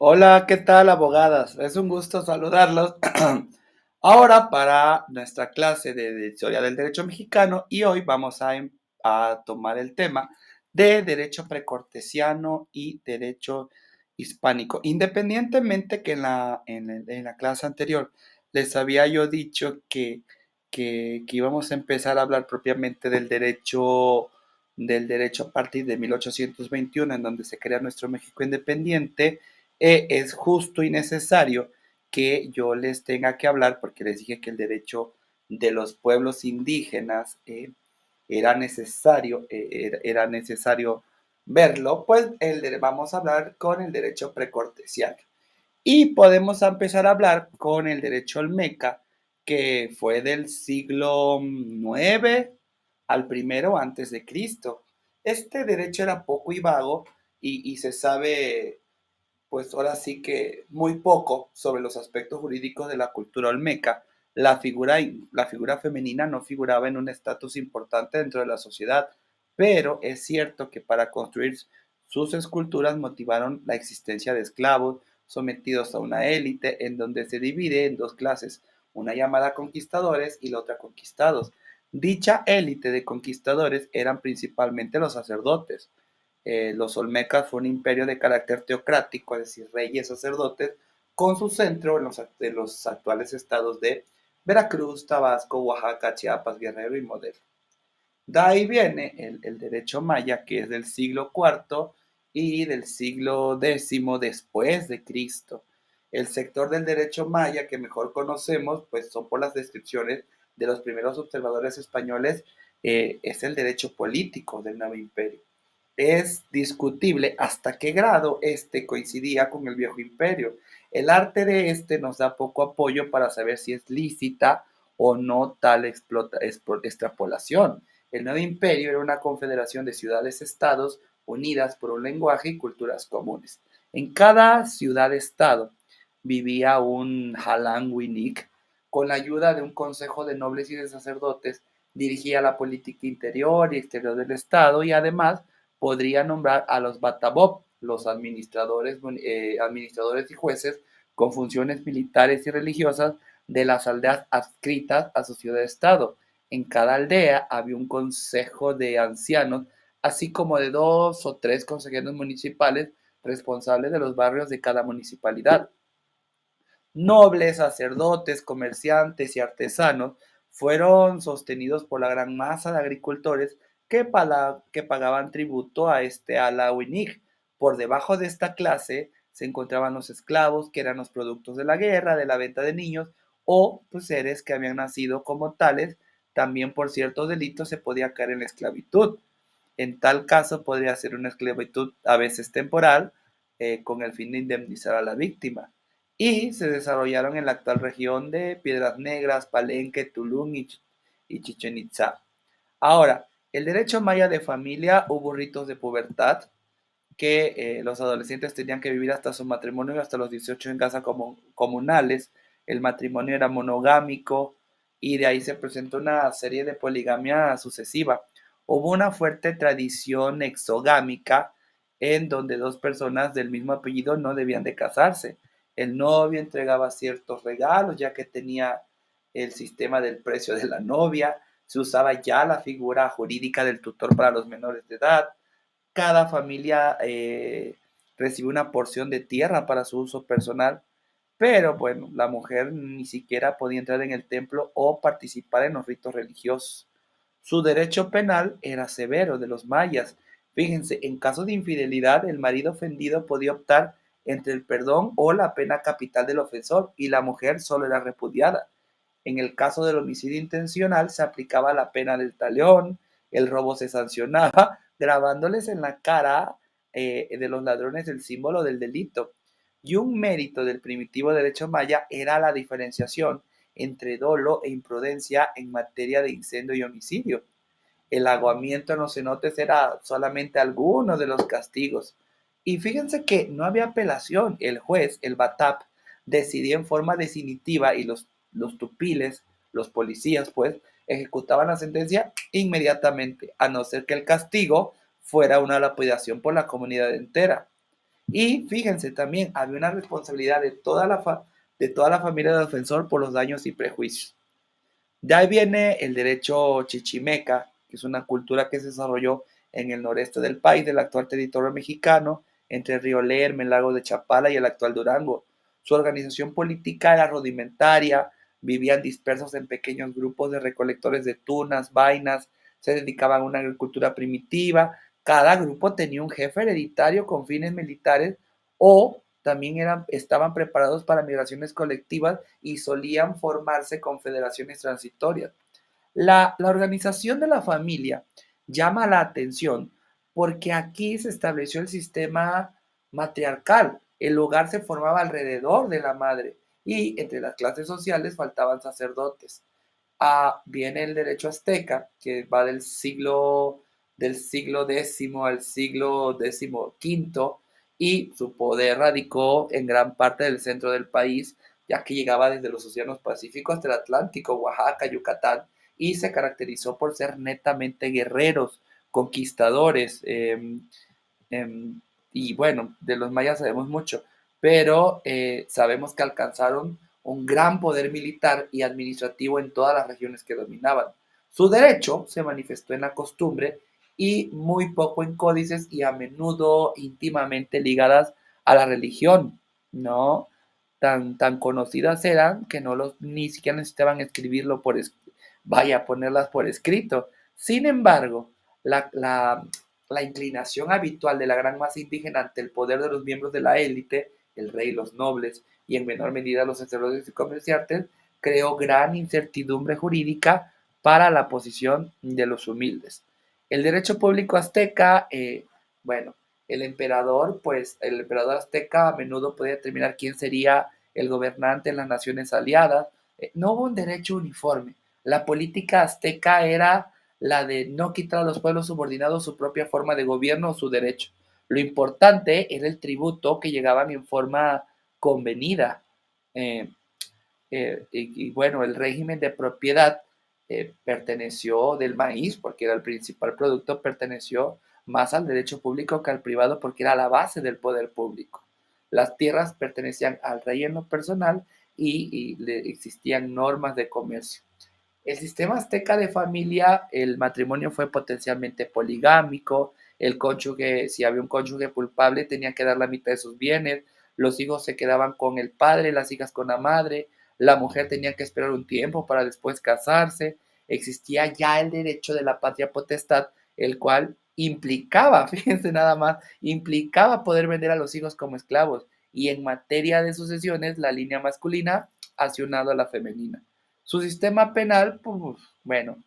Hola, ¿qué tal, abogadas? Es un gusto saludarlos. Ahora para nuestra clase de Historia del Derecho Mexicano y hoy vamos a tomar el tema de Derecho Precortesiano y Derecho Hispánico. Independientemente que en la clase anterior les había yo dicho que íbamos a empezar a hablar propiamente del derecho a partir de 1821, en donde se crea nuestro México independiente. Es justo y necesario que yo les tenga que hablar, porque les dije que el derecho de los pueblos indígenas era necesario verlo. Pues vamos a hablar con el derecho precortesiano. Y podemos empezar a hablar con el derecho olmeca, que fue del siglo IX al primero antes de Cristo. Este derecho era poco y vago y se sabe, pues ahora sí que muy poco sobre los aspectos jurídicos de la cultura olmeca. La figura femenina no figuraba en un estatus importante dentro de la sociedad, pero es cierto que para construir sus esculturas motivaron la existencia de esclavos sometidos a una élite en donde se divide en dos clases, una llamada conquistadores y la otra conquistados. Dicha élite de conquistadores eran principalmente los sacerdotes. Los olmecas fue un imperio de carácter teocrático, es decir, reyes, sacerdotes, con su centro en los actuales estados de Veracruz, Tabasco, Oaxaca, Chiapas, Guerrero y Modelo. De ahí viene el derecho maya, que es del siglo IV y del siglo X después de Cristo. El sector del derecho maya que mejor conocemos, pues son por las descripciones de los primeros observadores españoles, es el derecho político del nuevo imperio. Es discutible hasta qué grado este coincidía con el viejo imperio. El arte de este nos da poco apoyo para saber si es lícita o no tal extrapolación. El nuevo imperio era una confederación de ciudades-estados unidas por un lenguaje y culturas comunes. En cada ciudad-estado vivía un Halanguinic con la ayuda de un consejo de nobles y de sacerdotes, dirigía la política interior y exterior del estado y además podría nombrar a los Batabob, los administradores y jueces con funciones militares y religiosas de las aldeas adscritas a su ciudad-estado. En cada aldea había un consejo de ancianos, así como de 2 o 3 consejeros municipales responsables de los barrios de cada municipalidad. Nobles, sacerdotes, comerciantes y artesanos fueron sostenidos por la gran masa de agricultores que pagaban tributo a este Alauinig. Por debajo de esta clase se encontraban los esclavos, que eran los productos de la guerra, de la venta de niños, o pues, seres que habían nacido como tales. También por ciertos delitos se podía caer en la esclavitud. En tal caso podría ser una esclavitud a veces temporal, con el fin de indemnizar a la víctima. Y se desarrollaron en la actual región de Piedras Negras, Palenque, Tulum y Chichen Itza. Ahora, el derecho maya de familia, hubo ritos de pubertad que los adolescentes tenían que vivir hasta su matrimonio y hasta los 18 en casas comunales. El matrimonio era monogámico y de ahí se presentó una serie de poligamia sucesiva. Hubo una fuerte tradición exogámica en donde dos personas del mismo apellido no debían de casarse. El novio entregaba ciertos regalos ya que tenía el sistema del precio de la novia. Se usaba ya la figura jurídica del tutor para los menores de edad. Cada familia recibe una porción de tierra para su uso personal, pero bueno, la mujer ni siquiera podía entrar en el templo o participar en los ritos religiosos. Su derecho penal era severo de los mayas. Fíjense, en caso de infidelidad, el marido ofendido podía optar entre el perdón o la pena capital del ofensor y la mujer solo era repudiada. En el caso del homicidio intencional se aplicaba la pena del talión, el robo se sancionaba grabándoles en la cara de los ladrones el símbolo del delito. Y un mérito del primitivo derecho maya era la diferenciación entre dolo e imprudencia en materia de incendio y homicidio. El aguamiento en los cenotes era solamente alguno de los castigos. Y fíjense que no había apelación. El juez, el BATAP, decidía en forma definitiva y los tupiles, los policías, pues, ejecutaban la sentencia inmediatamente, a no ser que el castigo fuera una lapidación por la comunidad entera. Y fíjense también, había una responsabilidad de toda la familia del ofensor por los daños y prejuicios. De ahí viene el derecho chichimeca, que es una cultura que se desarrolló en el noreste del país, del actual territorio mexicano, entre el río Lerma, el lago de Chapala y el actual Durango. Su organización política era rudimentaria, vivían dispersos en pequeños grupos de recolectores de tunas, vainas, se dedicaban a una agricultura primitiva. Cada grupo tenía un jefe hereditario con fines militares o también estaban preparados para migraciones colectivas y solían formarse confederaciones transitorias. La organización de la familia llama la atención porque aquí se estableció el sistema matriarcal. El hogar se formaba alrededor de la madre y entre las clases sociales faltaban sacerdotes. Viene el derecho azteca, que va del siglo X al siglo XV, y su poder radicó en gran parte del centro del país, ya que llegaba desde los océanos Pacífico hasta el Atlántico, Oaxaca, Yucatán, y se caracterizó por ser netamente guerreros, conquistadores, em, y bueno, de los mayas sabemos mucho, pero sabemos que alcanzaron un gran poder militar y administrativo en todas las regiones que dominaban. Su derecho se manifestó en la costumbre y muy poco en códices y a menudo íntimamente ligadas a la religión, ¿no? Tan conocidas eran que ni siquiera necesitaban escribirlo vaya, ponerlas por escrito. Sin embargo, la, la, la inclinación habitual de la gran masa indígena ante el poder de los miembros de la élite, el rey, los nobles y en menor medida los sacerdotes y comerciantes, creó gran incertidumbre jurídica para la posición de los humildes. El derecho público azteca, bueno, el emperador azteca a menudo podía determinar quién sería el gobernante en las naciones aliadas. No hubo un derecho uniforme. La política azteca era la de no quitar a los pueblos subordinados su propia forma de gobierno o su derecho. Lo importante era el tributo que llegaban en forma convenida. Eh, bueno, el régimen de propiedad perteneció del maíz, porque era el principal producto, perteneció más al derecho público que al privado, porque era la base del poder público. Las tierras pertenecían al rey en lo personal y existían normas de comercio. El sistema azteca de familia, el matrimonio fue potencialmente poligámico, el cónyuge, si había un cónyuge culpable, tenía que dar la mitad de sus bienes, los hijos se quedaban con el padre, las hijas con la madre, la mujer tenía que esperar un tiempo para después casarse, existía ya el derecho de la patria potestad, el cual implicaba, fíjense nada más, implicaba poder vender a los hijos como esclavos, y en materia de sucesiones, la línea masculina hacia un lado a la femenina. Su sistema penal, pues, bueno,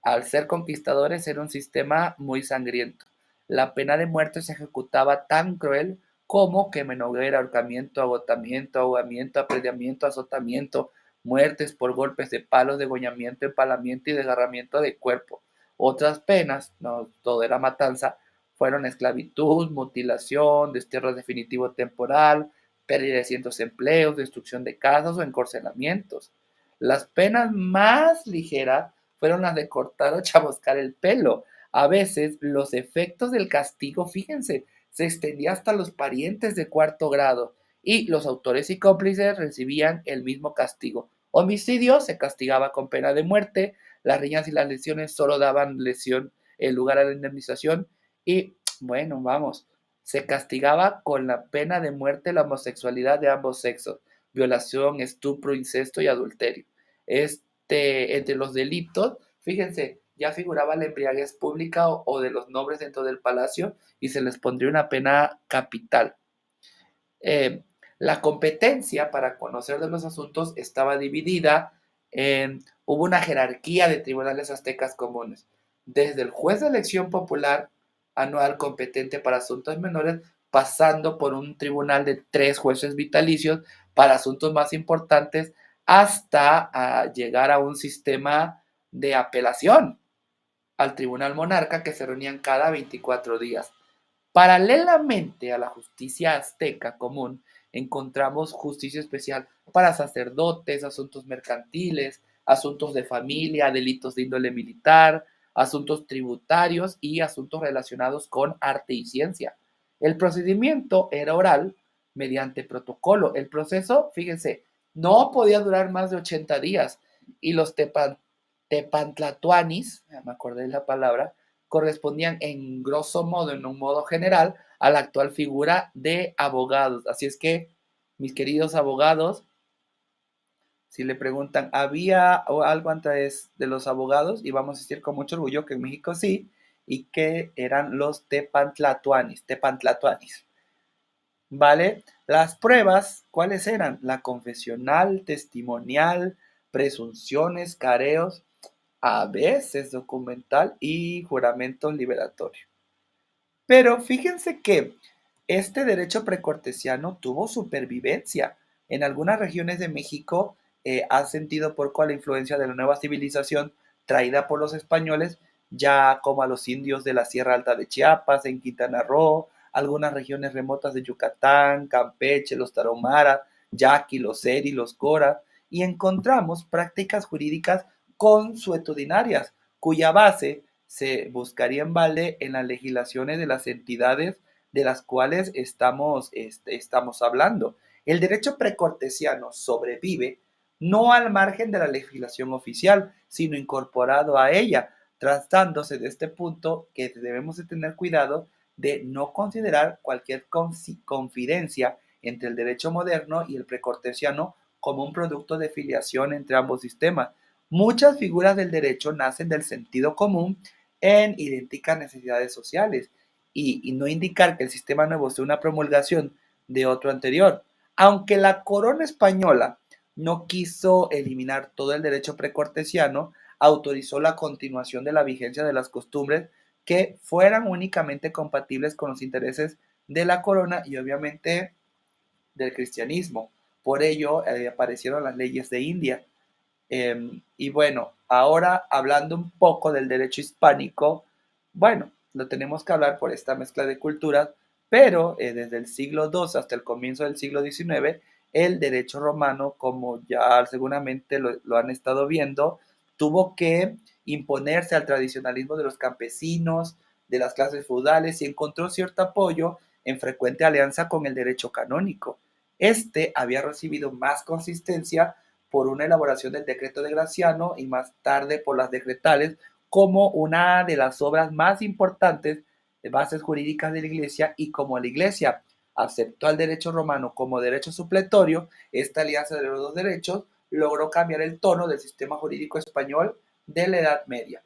al ser conquistadores era un sistema muy sangriento. La pena de muerte se ejecutaba tan cruel como quema en hoguera, ahorcamiento, agotamiento, ahogamiento, apedreamiento, azotamiento, muertes por golpes de palos, degollamiento, empalamiento y desgarramiento de cuerpo. Otras penas, no todo era matanza, fueron esclavitud, mutilación, destierro definitivo temporal, pérdida de cientos empleos, destrucción de casas o encarcelamientos. Las penas más ligeras fueron las de cortar o chaboscar el pelo. A veces los efectos del castigo, fíjense, se extendía hasta los parientes de cuarto grado y los autores y cómplices recibían el mismo castigo. Homicidio se castigaba con pena de muerte, las riñas y las lesiones solo daban lesión en lugar a la indemnización y, bueno, vamos, se castigaba con la pena de muerte la homosexualidad de ambos sexos, violación, estupro, incesto y adulterio. Entre los delitos, fíjense, ya figuraba la embriaguez pública o de los nobles dentro del palacio y se les pondría una pena capital. Eh, la competencia para conocer de los asuntos estaba dividida. Hubo una jerarquía de tribunales aztecas comunes, desde el juez de elección popular anual competente para asuntos menores, pasando por un tribunal de 3 jueces vitalicios para asuntos más importantes, hasta llegar a un sistema de apelación al tribunal monarca que se reunían cada 24 días. Paralelamente a la justicia azteca común, encontramos justicia especial para sacerdotes, asuntos mercantiles, asuntos de familia, delitos de índole militar, asuntos tributarios y asuntos relacionados con arte y ciencia. El procedimiento era oral mediante protocolo. El proceso, fíjense, no podía durar más de 80 días y los tepantlatoanis, ya me acordé de la palabra, correspondían en grosso modo, en un modo general, a la actual figura de abogados. Así es que, mis queridos abogados, si le preguntan, ¿había algo antes de los abogados? Y vamos a decir con mucho orgullo que en México sí, y que eran los tepantlatoanis. ¿Vale? Las pruebas, ¿cuáles eran? La confesional, testimonial, presunciones, careos, a veces documental y juramento liberatorio. Pero fíjense que este derecho precortesiano tuvo supervivencia. En algunas regiones de México ha sentido poco a la influencia de la nueva civilización traída por los españoles, ya como a los indios de la Sierra Alta de Chiapas, en Quintana Roo, algunas regiones remotas de Yucatán, Campeche, los Tarahumara, Yaqui, los Seri, los Cora, y encontramos prácticas jurídicas consuetudinarias, cuya base se buscaría en balde en las legislaciones de las entidades de las cuales estamos hablando. El derecho precortesiano sobrevive no al margen de la legislación oficial, sino incorporado a ella, tratándose de este punto que debemos de tener cuidado de no considerar cualquier confidencia entre el derecho moderno y el precortesiano como un producto de filiación entre ambos sistemas. Muchas figuras del derecho nacen del sentido común en idénticas necesidades sociales y no indicar que el sistema nuevo sea una promulgación de otro anterior. Aunque la corona española no quiso eliminar todo el derecho precortesiano, autorizó la continuación de la vigencia de las costumbres que fueran únicamente compatibles con los intereses de la corona y obviamente del cristianismo. Por ello aparecieron las leyes de India. Y bueno, ahora hablando un poco del derecho hispánico, bueno, lo tenemos que hablar por esta mezcla de culturas, pero desde el siglo II hasta el comienzo del siglo XIX, el derecho romano, como ya seguramente lo han estado viendo, tuvo que imponerse al tradicionalismo de los campesinos, de las clases feudales y encontró cierto apoyo en frecuente alianza con el derecho canónico. Este había recibido más consistencia por una elaboración del decreto de Graciano y más tarde por las decretales como una de las obras más importantes de bases jurídicas de la Iglesia y como la Iglesia aceptó al derecho romano como derecho supletorio, esta alianza de los dos derechos logró cambiar el tono del sistema jurídico español de la Edad Media.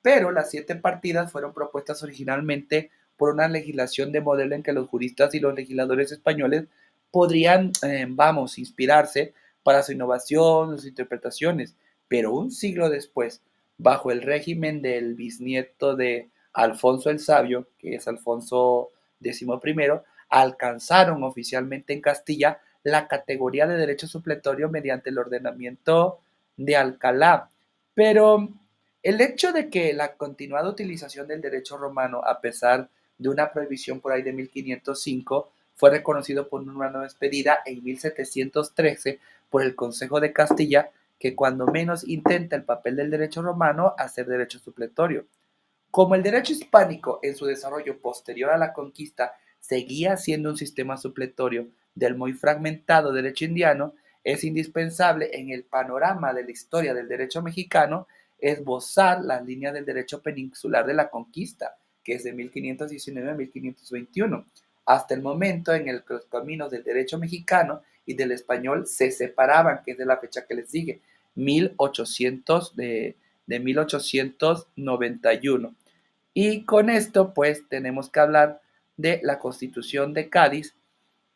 Pero las 7 partidas fueron propuestas originalmente por una legislación de modelo en que los juristas y los legisladores españoles podrían, inspirarse para su innovación, sus interpretaciones, pero un siglo después, bajo el régimen del bisnieto de Alfonso el Sabio, que es Alfonso XI, alcanzaron oficialmente en Castilla la categoría de derecho supletorio mediante el ordenamiento de Alcalá. Pero el hecho de que la continuada utilización del derecho romano, a pesar de una prohibición por ahí de 1505, fue reconocido por una nueva expedida en 1713 por el Consejo de Castilla, que cuando menos intenta el papel del derecho romano hacer derecho supletorio. Como el derecho hispánico en su desarrollo posterior a la conquista seguía siendo un sistema supletorio del muy fragmentado derecho indiano, es indispensable en el panorama de la historia del derecho mexicano esbozar las líneas del derecho peninsular de la conquista, que es de 1519 a 1521, hasta el momento en el que los caminos del derecho mexicano y del español se separaban, que es de la fecha que les dije, 1800 de 1891. Y con esto, pues, tenemos que hablar de la Constitución de Cádiz,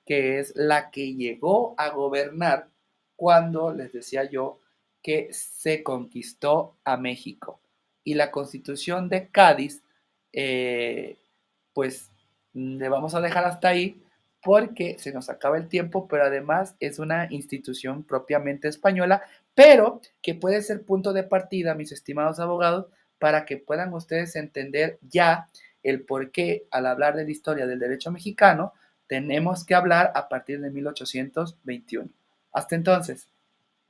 que es la que llegó a gobernar cuando, les decía yo, que se conquistó a México. Y la Constitución de Cádiz, eh, pues, le vamos a dejar hasta ahí porque se nos acaba el tiempo, pero además es una institución propiamente española, pero que puede ser punto de partida, mis estimados abogados, para que puedan ustedes entender ya el por qué al hablar de la historia del derecho mexicano tenemos que hablar a partir de 1821. Hasta entonces.